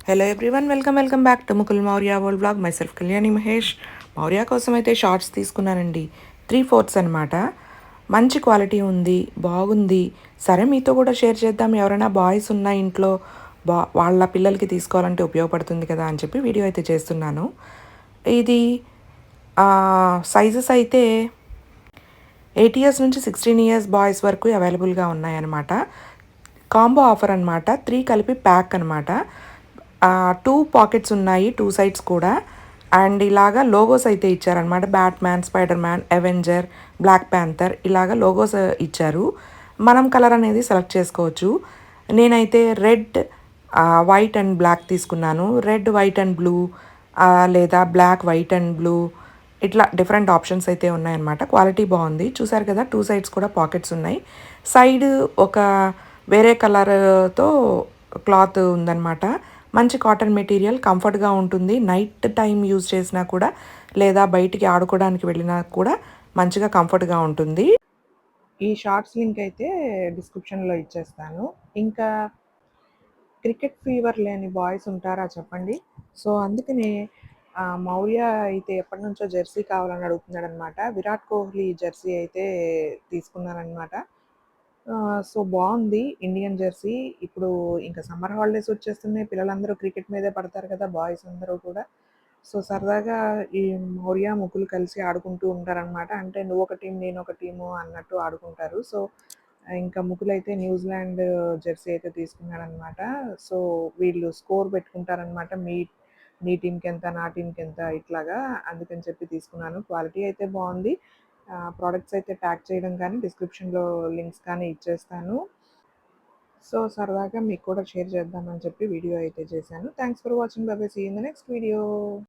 Hello everyone, welcome back to Mukul Maurya world blog. My self Kalyani Mahesh. Maurya కోసం అయితే shorts తీసుకున్నానండి. 3/4 అనమాట. మంచి క్వాలిటీ ఉంది, బాగుంది. సరే మీతో కూడా షేర్ చేద్దాం, ఎవరైనా బాయ్స్ ఉన్న ఇంట్లో వాళ్ళ పిల్లలకి తీసుకోవాలంటే ఉపయోగపడుతుంది కదా అని చెప్పి వీడియో అయితే చేస్తున్నాను. ఇది సైజెస్ అయితే 8 ఇయర్స్ నుంచి 16 ఇయర్స్ బాయ్స్ వరకు అవైలబుల్గా ఉన్నాయన్నమాట. కాంబో ఆఫర్ అనమాట, 3 కలిపి ప్యాక్ అనమాట. 2 పాకెట్స్ ఉన్నాయి, 2 సైడ్స్ కూడా. అండ్ ఇలాగా లోగోస్ అయితే ఇచ్చారనమాట. Batman, Spider Man, Avenger, Black Panther ఇలాగా లోగోస్ ఇచ్చారు. మనం కలర్ అనేది సెలెక్ట్ చేసుకోవచ్చు. నేనైతే రెడ్, వైట్ అండ్ బ్లాక్ తీసుకున్నాను. రెడ్, వైట్ అండ్ బ్లూ, లేదా బ్లాక్, వైట్ అండ్ బ్లూ, ఇట్లా డిఫరెంట్ ఆప్షన్స్ అయితే ఉన్నాయన్నమాట. క్వాలిటీ బాగుంది. చూసారు కదా, 2 సైడ్స్ కూడా పాకెట్స్ ఉన్నాయి. సైడ్ ఒక వేరే కలర్‌తో క్లాత్ ఉందన్నమాట. మంచి కాటన్ మెటీరియల్, కంఫర్ట్‌గా ఉంటుంది. నైట్ టైం యూజ్ చేసినా కూడా, లేదా బయటికి ఆడుకోవడానికి వెళ్ళినా కూడా మంచిగా కంఫర్ట్‌గా ఉంటుంది. ఈ షార్ట్స్ లింక్ అయితే డిస్క్రిప్షన్‌లో ఇచ్చేస్తాను. ఇంకా క్రికెట్ ఫీవర్ లేని బాయ్స్ ఉంటారా చెప్పండి? సో, అందుకనే మౌర్య అయితే ఎప్పటినుంచో జెర్సీ కావాలని అడుగుతున్నాడనమాట. విరాట్ కోహ్లీ జెర్సీ అయితే తీసుకున్నాననమాట. సో, బావుంది ఇండియన్ జెర్సీ. ఇప్పుడు ఇంకా సమ్మర్ హాలిడేస్ వచ్చేస్తున్నాయి. పిల్లలందరూ క్రికెట్ మీదే పడతారు కదా! బాయ్స్ అందరూ కూడా. సో, సరదాగా ఈ మౌర్య, ముకుల్ కలిసి ఆడుకుంటూ ఉంటారనమాట. అంటే నువ్వొక టీమ్, నేనొక టీము అన్నట్టు ఆడుకుంటారు. సో, ఇంకా ముకులైతే న్యూజిలాండ్ జెర్సీ అయితే తీసుకున్నాడనమాట. సో, వీళ్ళు స్కోర్ పెట్టుకుంటారనమాట. నీ టీమ్‌కెంత, నా టీమ్‌కెంత ఇట్లాగా. అందుకని చెప్పి తీసుకున్నాను. క్వాలిటీ అయితే బావుంది. ప్రొడక్ట్స్ అయితే ట్యాగ్ చేయడం కానీ, డిస్క్రిప్షన్‌లో లింక్స్ కానీ ఇచ్చేస్తాను. సో, సరదాగా మీకు కూడా షేర్ చేద్దామని చెప్పి వీడియో అయితే చేశాను. Thanks for watching. Bye bye. See you in the next video.